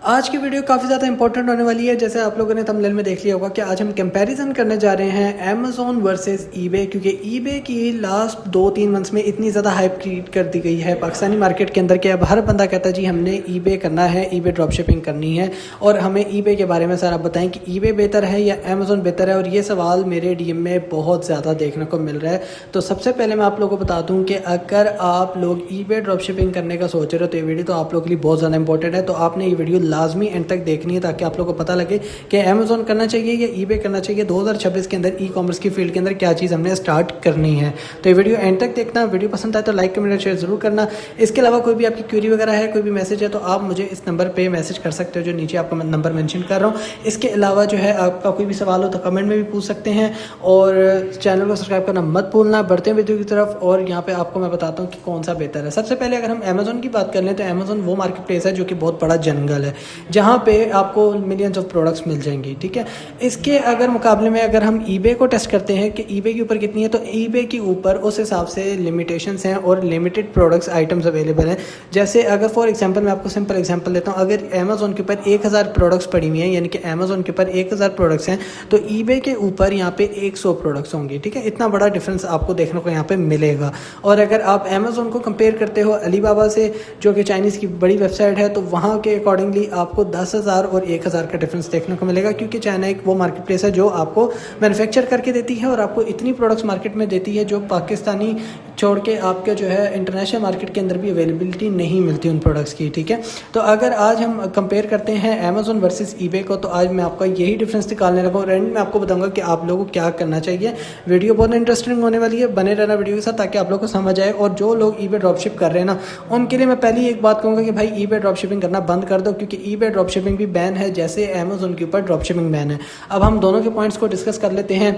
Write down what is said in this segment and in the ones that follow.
आज की वीडियो काफ़ी ज़्यादा इंपॉर्टेंट होने वाली है। जैसे आप लोगों ने थंबनेल में देख लिया होगा कि आज हम कंपैरिजन करने जा रहे हैं अमेज़ॉन वर्सेस ईबे, क्योंकि ईबे की लास्ट 2-3 मंथ्स में इतनी ज़्यादा हाइप क्रिएट कर दी गई है पाकिस्तानी मार्केट के अंदर कि अब हर बंदा कहता है जी हमने ईबे करना है, ईबे ड्रॉप शिपिंग करनी है और हमें ईबे के बारे में सारा बताएं कि ईबे बेहतर है या अमेज़ॉन बेहतर है। और ये सवाल मेरे डीएम में बहुत ज़्यादा देखने को मिल रहा है। तो सबसे पहले मैं आप लोगों को बता दूँ कि अगर आप लोग ईबे ड्रॉप शिपिंग करने का सोच रहे हो तो ये वीडियो तो आप लोगों के लिए बहुत ज़्यादा इंपॉर्टेंट है। तो आपने ये वीडियो लाजमी एंड तक देखनी है ताकि आप लोगों को पता लगे कि अमेज़ॉन करना चाहिए या ईबे करना चाहिए। 2026 के अंदर ई कॉमर्स की फील्ड के अंदर क्या चीज़ हमने स्टार्ट करनी है। तो ये वीडियो एंड तक देखना। वीडियो पसंद आए तो लाइक कमेंट शेयर जरूर करना। इसके अलावा कोई भी आपकी क्वेरी वगैरह है, कोई भी मैसेज है तो आप मुझे इस नंबर पे मैसेज कर सकते हो जो नीचे आपका नंबर मेंशन कर रहा हूँ। इसके अलावा जो है आपका कोई भी सवाल हो तो कमेंट में भी पूछ सकते हैं और चैनल को सब्सक्राइब करना मत भूलना। बढ़ते हैं वीडियो की तरफ और यहाँ पे आपको मैं बताता हूँ कि कौन सा बेहतर है। सबसे पहले अगर हम अमेज़ॉन की बात कर लें तो अमेज़ॉन वो मार्केट प्लेस है जो कि बहुत बड़ा जंगल है जहाँ पे आपको मिलियंस ऑफ प्रोडक्ट्स मिल जाएंगी, ठीक है। इसके अगर मुकाबले में अगर हम ईबे को टेस्ट करते हैं कि ईबे के ऊपर कितनी है तो ईबे के ऊपर उस हिसाब से लिमिटेशंस हैं और लिमिटेड प्रोडक्ट्स आइटम्स अवेलेबल हैं। जैसे अगर फॉर एग्जांपल मैं आपको सिंपल एग्जांपल देता हूँ, अगर अमेज़ॉन के ऊपर 1000 प्रोडक्ट्स पड़ी हुई हैं यानी कि अमेज़ॉन के ऊपर 1000 प्रोडक्ट्स हैं तो ईबे के ऊपर यहाँ पे 100 प्रोडक्ट्स होंगे, ठीक है। इतना बड़ा डिफरेंस आपको देखने को यहाँ पे मिलेगा। और अगर आप अमेज़ॉन को कंपेयर करते हो अलीबाबा से जो कि चाइनीज़ की बड़ी वेबसाइट है तो वहाँ के अकॉर्डिंगली आपको 10,000 और 1000 का डिफरेंस देखने को मिलेगा, क्योंकि चाइना एक वो मार्केट प्लेस है जो आपको मैन्युफैक्चर करके देती है और आपको इतनी प्रोडक्ट्स मार्केट में देती है जो पाकिस्तानी छोड़ के आपके जो है इंटरनेशनल मार्केट के अंदर भी अवेलेबिलिटी नहीं मिलती उन प्रोडक्ट्स की, ठीक है। तो अगर आज हम कंपेयर करते हैं अमेज़ॉन वर्सेस ईबे को तो आज मैं आपका यही डिफरेंस निकालने लगा और एंड में आपको बताऊंगा कि आप लोगों को क्या करना चाहिए। वीडियो बहुत इंटरेस्टिंग होने वाली है, बने रहना वीडियो के साथ ताकि आप लोग को समझ आए। और जो लोग ईबे ड्रॉप शिप कर रहे हैं ना उनके लिए मैं पहली एक बात कहूँगा कि भाई ईबे ड्रॉप शिपिंग करना बंद कर दो, क्योंकि ईबे ड्रॉप शिपिंग भी बैन है जैसे अमेज़ॉन के ऊपर ड्रॉप शिपिंग बैन है। अब हम दोनों के पॉइंट्स को डिस्कस कर लेते हैं।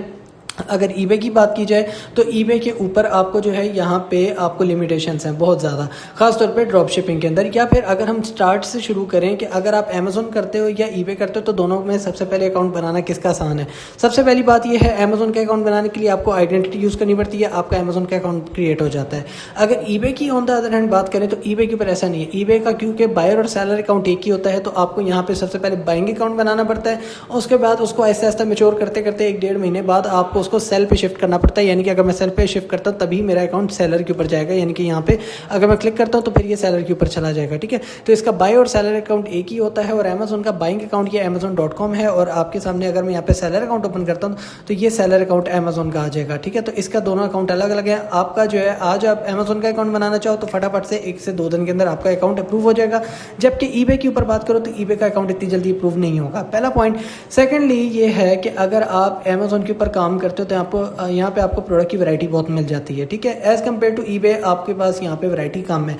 अगर ईबे की बात की जाए तो ईबे के ऊपर आपको जो है यहाँ पे आपको लिमिटेशंस हैं बहुत ज़्यादा, खासतौर पे ड्रॉप शिपिंग के अंदर। या फिर अगर हम स्टार्ट से शुरू करें कि अगर आप अमेज़ॉन करते हो या ईबे करते हो तो दोनों में सबसे पहले अकाउंट बनाना किसका आसान है। सबसे पहली बात यह है अमेज़ॉन का अकाउंट बनाने के लिए आपको आइडेंटिटी यूज़ करनी पड़ती है, आपका अमेज़ॉन का अकाउंट क्रिएट हो जाता है। अगर ईबे की ऑन द अदर हैंड बात करें तो ईबे के ऊपर ऐसा नहीं है। ईबे का क्योंकि बायर और सेलर अकाउंट एक ही होता है तो आपको यहाँ पे सबसे पहले बाइंग अकाउंट बनाना पड़ता है, उसके बाद उसको ऐसे ऐसा मेच्योर करते करते 1-1.5 महीने बाद आपको उसको सेल पे शिफ्ट करना पड़ता है। यानी कि अगर मैं सेल पे शिफ्ट करता हूँ तभी मेरा अकाउंट सेलर के ऊपर जाएगा, यानी कि यहाँ पे अगर मैं क्लिक करता हूँ तो फिर ये सेलर के ऊपर चला जाएगा, ठीक है। तो इसका बाय और सेलर अकाउंट एक ही होता है और अमेज़ॉन का बाइंग अकाउंट ये amazon.com है और आपके सामने अगर मैं यहाँ पे सेलर अकाउंट ओपन करता हूँ तो ये सेलर अकाउंट अमेज़ॉन का आ जाएगा, ठीक है। तो इसका दोनों अकाउंट अलग अलग है। आपका जो है आज आप अमेज़ॉन का अकाउंट बनाना चाहो तो फटाफट से 1 से 2 दिन के अंदर आपका अकाउंट अप्रूव हो जाएगा, जबकि ईबे के ऊपर बात करो तो ईबे का अकाउंट इतनी जल्दी अप्रूव नहीं होगा, पहला पॉइंट। सेकेंडली ये है कि अगर आप अमेज़ॉन के ऊपर काम करते हो तो आपको यहाँ पे आपको प्रोडक्ट की वैरायटी बहुत मिल जाती है, ठीक है। एज़ कम्पेयर टू ईबे आपके पास यहाँ पे वैरायटी कम है।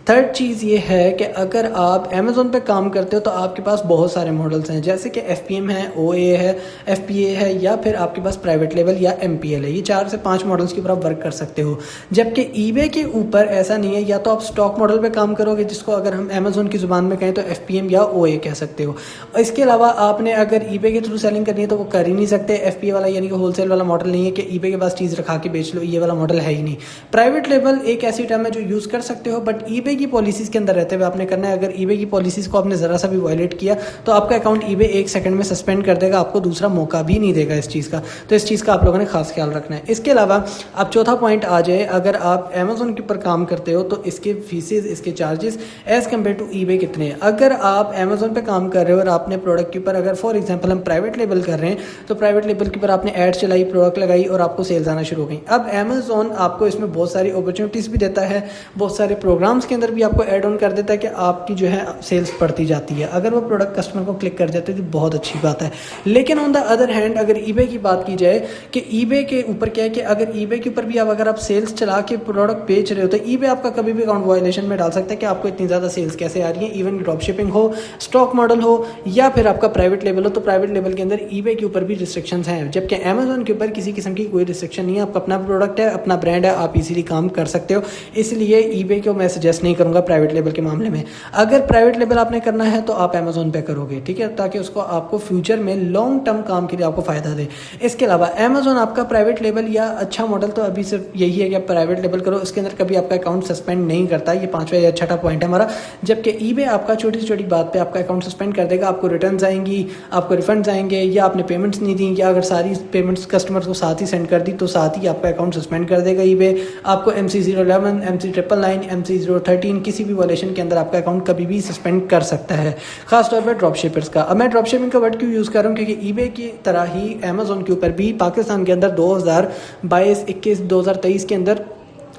थर्ड चीज़ ये है कि अगर आप अमेज़ॉन पे काम करते हो तो आपके पास बहुत सारे मॉडल्स हैं, जैसे कि FPM है, OA है, FPA है या फिर आपके पास प्राइवेट लेवल या MPL है। ये 4 से 5 मॉडल्स के ऊपर आप वर्क कर सकते हो, जबकि ईबे के ऊपर ऐसा नहीं है। या तो आप स्टॉक मॉडल पे काम करोगे जिसको अगर हम अमेज़ॉन की ज़ुबान में कहें तो FPM या OA कह सकते हो। इसके अलावा आपने अगर ईबे के थ्रू सेलिंग करनी है तो वो कर ही नहीं सकते। FPA वाला यानी कि होलसेल वाला मॉडल नहीं है कि ईबे के पास चीज़ रखा के बेच लो, ये वाला मॉडल है ही नहीं। प्राइवेट लेवल एक ऐसी टर्म है जो यूज़ कर सकते हो, बट ईबे की पॉलिसीज़ के अंदर रहते हुए आपने करना है। अगर ईबे की पॉलिसीज को आपने जरा सा भी वायलेट किया तो आपका अकाउंट ईबे 1 सेकंड में सस्पेंड कर देगा, आपको दूसरा मौका भी नहीं देगा इस चीज़ का। तो इस चीज़ का आप लोगों ने खास ख्याल रखना है। इसके अलावा अब चौथा पॉइंट आ जाए, अगर आप अमेज़ॉन के ऊपर काम करते हो तो इसके फीसेज, इसके charges as compare to eBay कितने हैं। अगर आप अमेज़ॉन पे काम कर रहे हो और आपने प्रोडक्ट के ऊपर अगर फॉर एग्जाम्पल हम प्राइवेट लेबल कर रहे हैं तो प्राइवेट लेबल के ऊपर आपने एड चलाई, प्रोडक्ट लगाई और आपको सेल्स आना शुरू हो गई। अब अमेज़ॉन आपको इसमें बहुत सारी अपॉर्चुनिटीज़ भी देता है, बहुत सारे प्रोग्राम्स के अंदर भी आपको एड ऑन कर देता है कि आपकी जो है सेल्स बढ़ती जाती है। अगर वो प्रोडक्ट कस्टमर को क्लिक कर जाते हैं तो बहुत अच्छी बात है। लेकिन ऑन द अदर हैंड अगर ईबे की बात की जाए कि ईबे के ऊपर क्या है कि अगर ईबे के ऊपर भी अगर आप सेल्स चला के प्रोडक्ट बेच रहे हो तो ईबे आपका कभी भी अकाउंट वायलेशन में डाल सकता है कि आपको इतनी ज़्यादा सेल्स कैसे आ रही है। इवन ड्रॉप शिपिंग हो, स्टॉक मॉडल हो या फिर आपका प्राइवेट लेवल हो, तो प्राइवेट लेवल के अंदर ईबे के ऊपर भी रिस्ट्रिक्शंस हैं, जबकि अमेज़ॉन के ऊपर किसी किस्म की कोई रिस्ट्रिक्शन नहीं है। आपका अपना प्रोडक्ट है, अपना ब्रांड है, आप इजीली काम कर सकते हो। इसलिए ईबे को मैं सजेस्ट नहीं नहीं करूँगा प्राइवेट लेबल के मामले में। अगर प्राइवेट लेबल आपने करना है तो आप अमेजोन पे करोगे, ठीक है, ताकि उसको आपको फ्यूचर में लॉन्ग टर्म काम के लिए आपको फ़ायदा दे। इसके अलावा अमेजोन आपका प्राइवेट लेबल या अच्छा मॉडल तो अभी सिर्फ यही है कि आप प्राइवेट लेबल करो, इसके अंदर कभी आपका अकाउंट सस्पेंड नहीं करता। ये 5वां या 6वां पॉइंट है हमारा। जबकि ईबे आपका छोटी से छोटी बात पे आपका अकाउंट सस्पेंड कर देगा, आपको रिटर्न्स आएंगी, आपको रिफंड्स आएंगे, या आपने पेमेंट्स नहीं दी या अगर सारी पेमेंट्स कस्टमर्स को साथ ही सेंड कर दी तो साथ ही आपका अकाउंट सस्पेंड कर देगा ईबे। आपको MC011, MC999, MC013 किसी भी वॉलेशन के अंदर आपका अकाउंट कभी भी सस्पेंड कर सकता है, खासतौर पर ड्रॉप शिपर्स का। अब मैं ड्रॉप शिपिंग का वर्ड क्यों यूज़ कर रहा हूँ, क्योंकि ईबे की तरह ही अमेजोन के ऊपर भी पाकिस्तान के अंदर 2022, 21, 2023 के अंदर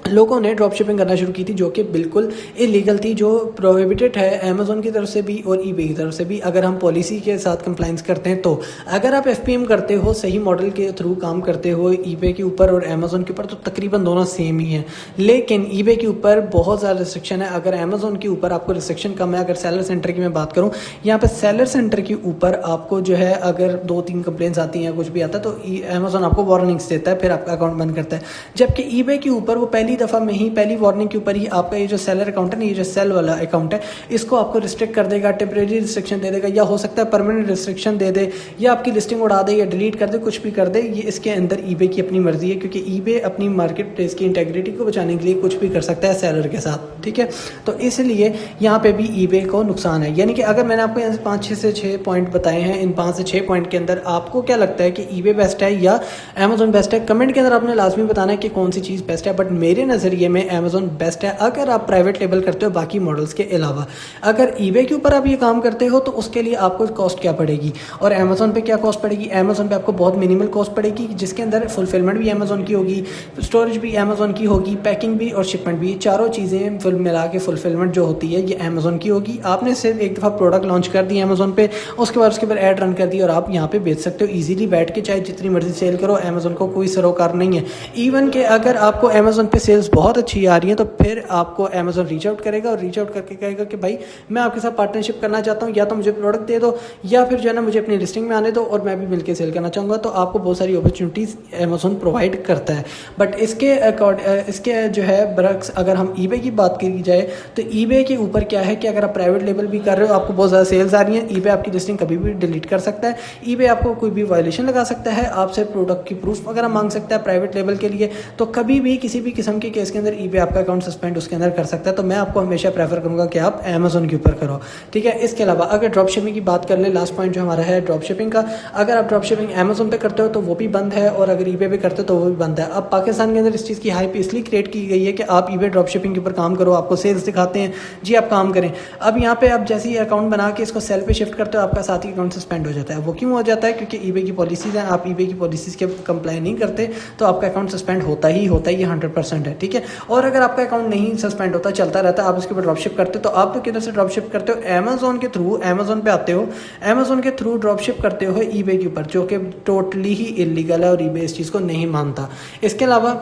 लोगों ने ड्रॉप शिपिंग करना शुरू की थी, जो कि बिल्कुल इलीगल थी, जो प्रोहिबिटेड है अमेजोन की तरफ से भी और ईबे की तरफ से भी, अगर हम पॉलिसी के साथ कंप्लाइंस करते हैं तो। अगर आप FPM करते हो, सही मॉडल के थ्रू काम करते हो ईबे के ऊपर और अमेजोन के ऊपर, तो तकरीबन दोनों सेम ही हैं। लेकिन ईबे के ऊपर बहुत ज़्यादा रिस्ट्रिक्शन है, अगर अमेजोन के ऊपर आपको रिस्ट्रिक्शन कम है। अगर सेलर सेंटर की मैं बात करूँ, यहाँ पर सेलर सेंटर के ऊपर आपको जो है अगर 2-3 कंप्लेंट्स आती हैं, कुछ भी आता है तो अमेजोन आपको वार्निंग्स देता है, फिर आपका अकाउंट बंद करता है। जबकि ईबे के ऊपर वो पहली दफ़ा में ही, पहली वार्निंग के ऊपर ही आपका ये जो सेलर अकाउंट है ना, ये जो सेल वाला अकाउंट है, इसको आपको रिस्ट्रिक्ट कर देगा, टेम्परेरी रिस्ट्रिक्शन दे देगा, या हो सकता है परमानेंट रिस्ट्रिक्शन दे दे, या आपकी लिस्टिंग उड़ा दे, या डिलीट कर दे, कुछ भी कर दे। ये इसके अंदर ईबे की अपनी मर्जी है, क्योंकि ईबे अपनी मार्केट प्लेस की इंटेग्रिटी को बचाने के लिए कुछ भी कर सकता है सेलर के साथ, ठीक है। तो इसलिए यहाँ पे भी ईबे को नुकसान है। यानी कि अगर मैंने आपको यहाँ से 5 से 6 पॉइंट बताए हैं, इन 5 से 6 पॉइंट के अंदर आपको क्या लगता है कि ईबे बेस्ट है या अमेजोन बेस्ट है? कमेंट के अंदर आपने लाजमी बताना है कि कौन सी चीज़ बेस्ट है। बट मेरे नज़रिए में अमेजोन बेस्ट है अगर आप प्राइवेट लेबल करते हो बाकी मॉडल्स के अलावा। अगर ईबे के ऊपर आप ये काम करते हो तो उसके लिए आपको कॉस्ट क्या पड़ेगी, और अमेजोन पे क्या कॉस्ट पड़ेगी? अमेजोन पे आपको बहुत मिनिमल कॉस्ट पड़ेगी, जिसके अंदर फुलफिलमेंट भी अमेजोन की होगी, स्टोरेज भी अमेजोन की होगी, पैकिंग भी और शिपमेंट भी, चारों चीज़ें फुल मिला के फुलफिलमेंट जो होती है ये अमेजोन की होगी। आपने सिर्फ एक दफ़ा प्रोडक्ट लॉन्च कर दी अमेजोन पे, उसके बाद उसके ऊपर ऐड रन कर दी और आप यहाँ पे बेच सकते हो ईजिली बैठ के, चाहे जितनी मर्जी सेल करो, अमेजोन को कोई सरोकार नहीं है। इवन कि अगर आपको अमेजोन पे सेल्स बहुत अच्छी आ रही है तो फिर आपको अमेजोन रीच आउट करेगा और रीच आउट करके कहेगा कि भाई मैं आपके साथ पार्टनरशिप करना चाहता हूँ, या तो मुझे प्रोडक्ट दे दो या फिर जो है ना मुझे अपनी लिस्टिंग में आने दो और मैं भी मिलकर सेल करना चाहूँगा। तो आपको बहुत सारी अपॉर्चुनिटीज़ अमेजोन प्रोवाइड करता है। बट इसके जो है बरक्स अगर हम ईबे की बात की जाए तो ईबे के ऊपर क्या है कि अगर आप प्राइवेट लेबल भी कर रहे हो, आपको बहुत ज़्यादा सेल्स आ रही हैं, ईबे आपकी लिस्टिंग कभी भी डिलीट कर सकता है, ईबे आपको कोई भी वायलेशन लगा सकता है, आपसे प्रोडक्ट की प्रूफ वगैरह मांग सकता है प्राइवेट लेबल के लिए। तो कभी भी किसी भी किस्म के केस के अंदर ईबे आपका अकाउंट सस्पेंड उसके अंदर कर सकता है। तो मैं आपको हमेशा प्रेफर करूंगा कि आप अमेजोन के ऊपर करो, ठीक है। इसके अलावा अगर ड्रॉप शिपिंग की बात कर ले, लास्ट पॉइंट जो हमारा है ड्रॉप शिपिंग का, अगर आप ड्रॉप शिपिंग अमेजोन पे करते हो तो वो भी बंद है, और अगर ईबे पे करते हो तो वो भी बंद है। अब पाकिस्तान के अंदर इस चीज़ की हाइप इसलिए क्रिएट की गई है कि आप ईबे ड्रॉप शिपिंग के ऊपर काम करो, आपको सेल्स दिखाते हैं, जी आप काम करें। अब यहाँ पे आप जैसे ही अकाउंट बना के इसको सेल पे शिफ्ट करते हो, आपका साथ ही अकाउंट सस्पेंड हो जाता है। वो क्यों हो जाता है? क्योंकि ईबे की पॉलिसीज़ हैं, आप ईबे की पॉलिसीज़ के कंप्लाई नहीं करते तो आपका अकाउंट सस्पेंड होता ही होता है, ये 100% है, ठीक है। और अगर आपका अकाउंट नहीं सस्पेंड होता, चलता रहता है, आप इसके ऊपर ड्रॉपशिप करते हो, तो आप तो किधर से ड्रॉपशिप करते हो? अमेजोन के थ्रू, अमेजोन पे आते हो, अमेजोन के थ्रू ड्रॉपशिप करते हो ईबे के ऊपर, जो कि टोटली ही इलीगल है और ईबे इस चीज़ को नहीं मानता। इसके अलावा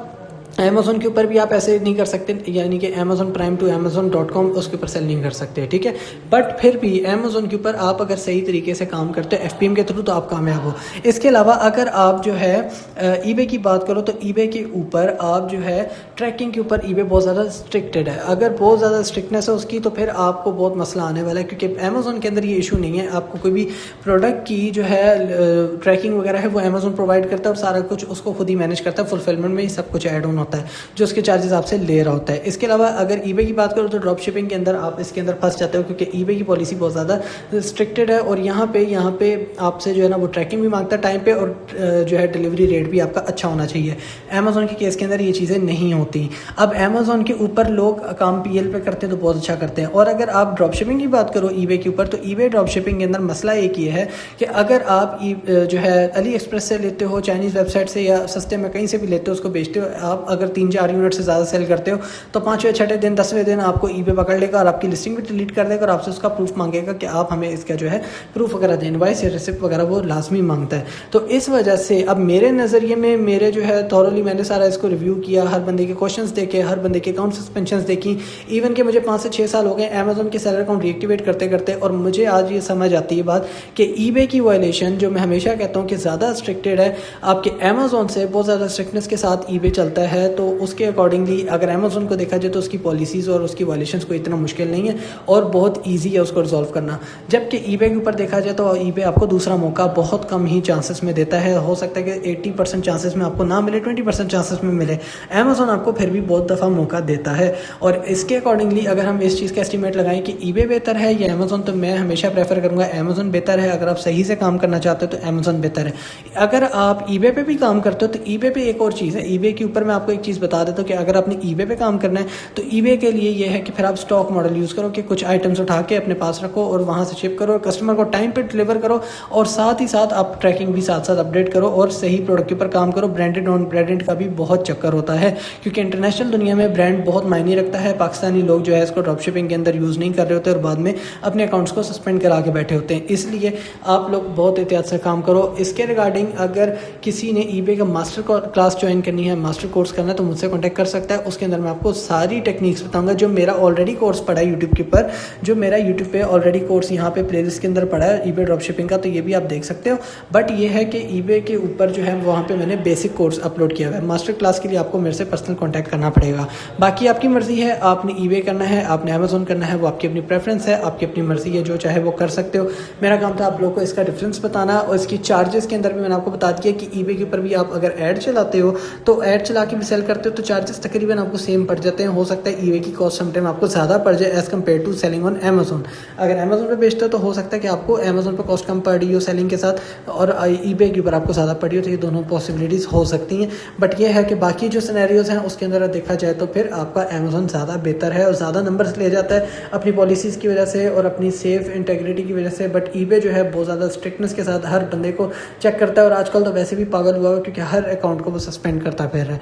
अमेजोन के ऊपर भी आप ऐसे नहीं कर सकते, यानी कि अमेजोन प्राइम टू amazon.com उसके ऊपर सेल नहीं कर सकते, ठीक है। बट फिर भी अमेजोन के ऊपर आप अगर सही तरीके से काम करते हो FPM के थ्रू तो आप कामयाब हो। इसके अलावा अगर आप जो है ईबे की बात करो तो ईबे के ऊपर आप जो है ट्रैकिंग के ऊपर ईबे बहुत ज़्यादा स्ट्रिक्टेड है। अगर बहुत ज़्यादा स्ट्रिक्टनेस है उसकी तो फिर आपको बहुत मसला आने वाला है, क्योंकि अमेजोन के अंदर ये इशू नहीं है। आपको कोई भी प्रोडक्ट की जो है ट्रैकिंग वगैरह है वो अमेजोन प्रोवाइड करता है और सारा कुछ उसको खुद ही मैनेज करता है, फुलफिलमेंट में ही सब कुछ ऐड ऑन होता है जो उसके चार्जेस आपसे ले रहा होता है। इसके अलावा अगर ईबे की बात करो तो ड्रॉप शिपिंग के अंदर आप इसके अंदर फंस जाते हो, क्योंकि ईबे की पॉलिसी बहुत ज़्यादा स्ट्रिक्टेड है और यहाँ पे आपसे जो है ना वो ट्रैकिंग भी मांगता है टाइम पे, और जो है डिलीवरी रेट भी आपका अच्छा होना चाहिए। अमेजोन के केस के अंदर ये चीज़ें नहीं होती। अब अमेजोन के ऊपर लोग काम PL पे करते हैं तो बहुत अच्छा करते हैं। और अगर आप ड्रॉप शिपिंग की बात करो ईबे के ऊपर, तो ईबे ड्रॉप शिपिंग के अंदर मसला एक ये है कि अगर आप जो है अली एक्सप्रेस से लेते हो, चाइनीज़ वेबसाइट से या सस्ते में कहीं से भी लेते हो, उसको बेचते हो, आप अगर 3-4 यूनिट से ज़्यादा सेल करते हो तो 5वें 6वें दिन 10वें दिन आपको ईबे पकड़ लेगा और आपकी लिस्टिंग भी डिलीट कर देगा और आपसे उसका प्रूफ मांगेगा कि आप हमें इसका जो है प्रूफ वगैरह दें, इनवॉइस या रिसिप्ट वगैरह वो लाजमी मांगता है। तो इस वजह से अब मेरे नज़रिए में मेरे जो है थॉरली मैंने सारा इसको रिव्यू किया, हर बंदे के क्वेश्चंस देखे, हर बंदे के अकाउंट सस्पेंशंस देखी। इवन कि मुझे 5 से 6 साल हो गए अमेजोन के सेलर अकाउंट रीएक्टिवेट करते करते, और मुझे आज ये समझ आती है बात कि ईबे की वायलेशन जो मैं हमेशा कहता हूँ कि ज़्यादा स्ट्रिक्टेड है, आपके अमेजोन से बहुत ज़्यादा स्ट्रिक्टनेस के साथ ईबे चलता है। है तो उसके अकॉर्डिंगली अगर अमेज़न को देखा जाए तो उसकी पॉलिसीज़ और उसकी वायलेशंस कोई इतना मुश्किल नहीं है और बहुत ईजी है उसको रिजॉल्व करना। जबकि ईबे के ऊपर देखा जाए तो ईबे आपको दूसरा मौका बहुत कम ही चांसेस में देता है। हो सकता है कि 80% चांसेस में आपको ना मिले, 20% चांसेस में मिले। अमेज़न आपको फिर भी बहुत दफ़ा मौका देता है। और इसके अकॉर्डिंगली अगर हम इस चीज़ का एस्टीमेट लगाएं कि ईबे बेहतर है या अमेज़न, तो मैं हमेशा प्रेफर करूँगा अमेज़न बेहतर है। अगर आप सही से काम करना चाहते हो तो अमेज़न बेहतर है। अगर आप ईबे पे भी काम करते हो तो ईबे पे एक और चीज़ है। ईबे के ऊपर मैं आपको एक चीज़ बता देता हूँ कि अगर आपने ईबे पे काम करना है तो ईबे के लिए ये है कि फिर आप स्टॉक मॉडल यूज़ करो कि कुछ आइटम्स उठा के अपने पास रखो और वहाँ से शिप करो और कस्टमर को टाइम पे डिलीवर करो, और साथ ही साथ आप ट्रैकिंग भी साथ साथ अपडेट करो और सही प्रोडक्ट के ऊपर काम करो। ब्रांडेड नॉन ब्रांडेड का भी बहुत चक्कर होता है क्योंकि इंटरनेशनल दुनिया में ब्रांड बहुत मायने रखता है। पाकिस्तानी लोग जो है इसको ड्रॉप शिपिंग के अंदर यूज़ नहीं कर रहे होते और बाद में अपने अकाउंट्स को सस्पेंड करा के बैठे होते हैं। इसलिए आप लोग बहुत एहतियात से काम करो। इसके रिगार्डिंग अगर किसी ने ईबे का मास्टर क्लास ज्वाइन करनी है, मास्टर कोर्स करना है, तो मुझसे कॉन्टैक्ट कर सकता है। उसके अंदर मैं आपको सारी टेक्निक्स बताऊंगा जो मेरा ऑलरेडी कोर्स पड़ा है यूट्यूब के ऊपर, जो मेरा यूट्यूब पे ऑलरेडी कोर्स यहाँ पे प्लेलिस्ट के अंदर पड़ा है ईबे ड्रॉप शिपिंग का, तो ये भी आप देख सकते हो। बट ये है कि ईबे के ऊपर जो है वहाँ पे मैंने बेसिक कोर्स अपलोड किया हुआ है। मास्टर क्लास के लिए आपको मेरे से पर्सनल कॉन्टैक्ट करना पड़ेगा। बाकी आपकी मर्ज़ी है, आपने ईबे करना है, आपने अमेज़न करना है, वो आपकी अपनी प्रेफरेंस है, आपकी अपनी मर्ज़ी है, जो चाहे वो कर सकते हो। मेरा काम था आप लोगों को इसका डिफरेंस बताना। और इसकी चार्जेस के अंदर भी मैंने आपको बता दिया कि ईबे के ऊपर भी आप अगर ऐड चलाते हो तो ऐड चला के भी सेल करते हो तो चार्जेस तकरीबन आपको सेम पड़ जाते हैं। हो सकता है ईबे की कॉस्ट समटाइम आपको ज़्यादा पड़ जाए as compare to selling on Amazon. अगर अमेज़न पे बेचते हो तो हो सकता है कि आपको अमेज़न पे कॉस्ट कम पड़ रही हो सेलिंग के साथ और ईबे के ऊपर आपको ज़्यादा पड़ी हो, तो ये दोनों पॉसिबिलिटीज़ हो सकती हैं। बट ये है कि बाकी जो सिनेरियोज़ हैं उसके अंदर देखा जाए तो फिर आपका अमेज़न ज़्यादा बेहतर है और ज़्यादा नंबर्स ले जाता है अपनी पॉलिसीज़ की वजह से और अपनी सेफ इंटेग्रिटी की वजह से। बट ईबे जो है बहुत ज़्यादा स्ट्रिक्टनेस के साथ हर बंदे को चेक करता है और आजकल तो वैसे भी पागल हुआ है क्योंकि हर अकाउंट को वो सस्पेंड करता फिर है।